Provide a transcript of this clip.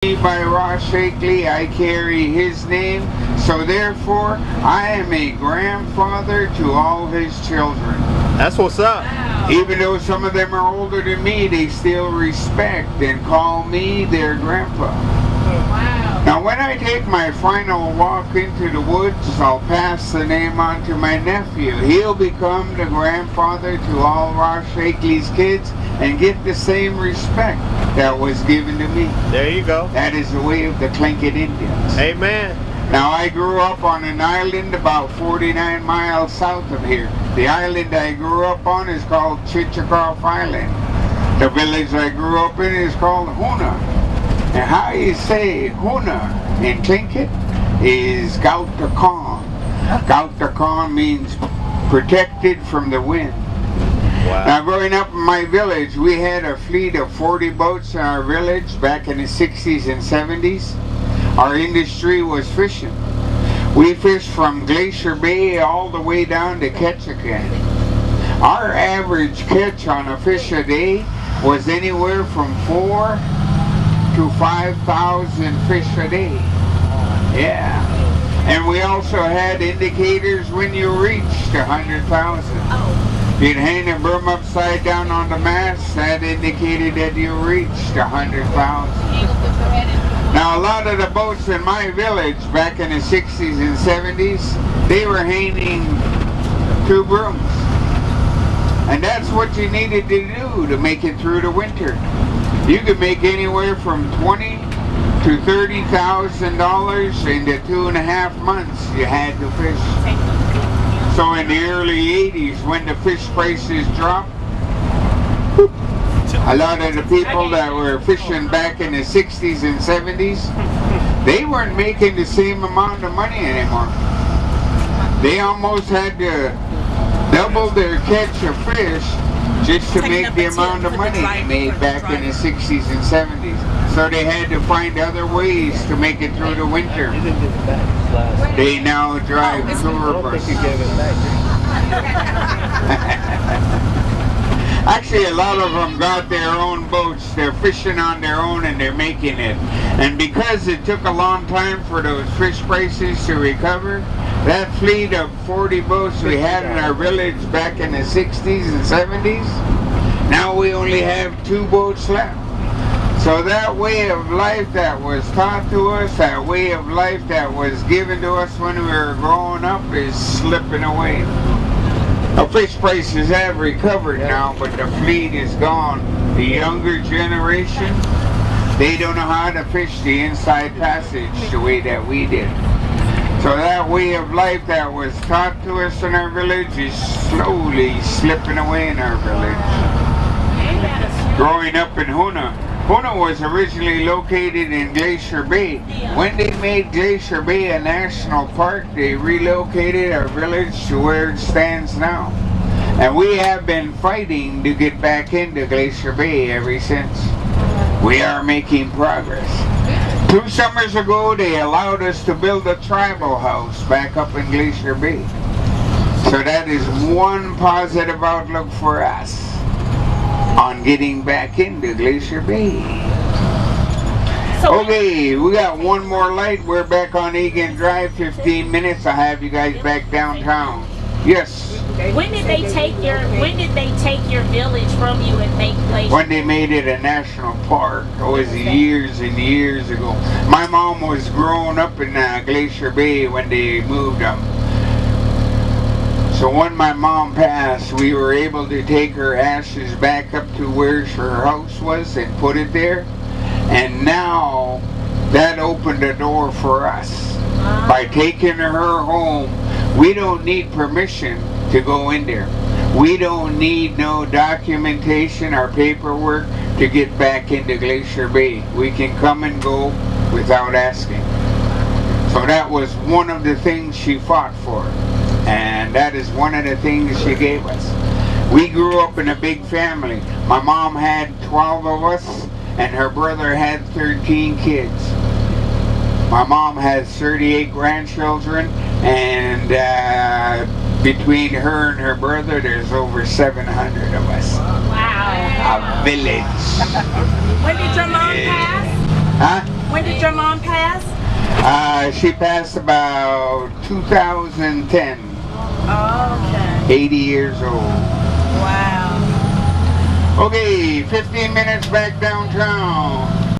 By Ross Shakely, I carry his name, so therefore I am a grandfather to all his children. That's what's up. Even though some of them are older than me, they still respect and call me their grandpa. Wow. Now when I take my final walk into the woods, I'll pass the name on to my nephew. He'll become the grandfather to all Ross Shakely's kids and get the same respect that was given to me. There you go. That is the way of the Tlingit Indians. Amen. Now I grew up on an island about 49 miles south of here. The island I grew up on is called Chichagof Island. The village I grew up in is called Huna. And how you say Huna in Tlingit is Gautakan. Gautakan means protected from the wind. Wow. Now growing up in my village, we had a fleet of 40 boats in our village back in the 60s and 70s. Our industry was fishing. We fished from Glacier Bay all the way down to Ketchikan. Our average catch on a fish a day was anywhere from 4 to 5,000 fish a day. Yeah. And we also had indicators when you reached 100,000. You'd hang a broom upside down on the mast, that indicated that you reached 100,000. Now a lot of the boats in my village back in the 60s and 70s, they were hanging 2 brooms. And that's what you needed to do to make it through the winter. You could make anywhere from $20,000 to $30,000 in the 2.5 months you had to fish. So in the early 80s, when the fish prices dropped, a lot of the people that were fishing back in the 60s and 70s, they weren't making the same amount of money anymore. They almost had to double their catch of fish just to make the amount of money they made back in the 60s and 70s. So they had to find other ways to make it through the winter. They now drive tour buses. Actually, a lot of them got their own boats. They're fishing on their own and they're making it. And because it took a long time for those fish prices to recover, that fleet of 40 boats we had in our village back in the 60s and 70s, now we only have 2 boats left. So that way of life that was taught to us, that way of life that was given to us when we were growing up is slipping away. The fish prices have recovered now, but the fleet is gone. The younger generation, they don't know how to fish the inside passage the way that we did. So that way of life that was taught to us in our village is slowly slipping away in our village. Growing up in Huna, Huna was originally located in Glacier Bay. When they made Glacier Bay a national park, they relocated our village to where it stands now. And we have been fighting to get back into Glacier Bay ever since. We are making progress. 2 summers ago, they allowed us to build a tribal house back up in Glacier Bay. So that is one positive outlook for us on getting back into Glacier Bay. Okay, we got one more light. We're back on Egan Drive, 15 minutes. I'll have you guys back downtown. Yes. When did they take your village from you and make Glacier? When they made it a national park. It was years and years ago. My mom was growing up in Glacier Bay when they moved them. So when my mom passed, we were able to take her ashes back up to where her house was and put it there. And now that opened the door for us. By taking her home, we don't need permission to go in there. We don't need no documentation or paperwork to get back into Glacier Bay. We can come and go without asking. So that was one of the things she fought for. And that is one of the things she gave us. We grew up in a big family. My mom had 12 of us, and her brother had 13 kids. My mom has 38 grandchildren, and between her and her brother, there's over 700 of us. Wow. A village. When did your mom pass? Huh? When did your mom pass? She passed about 2010. Oh, okay. 80 years old. Wow. Okay, 15 minutes back downtown.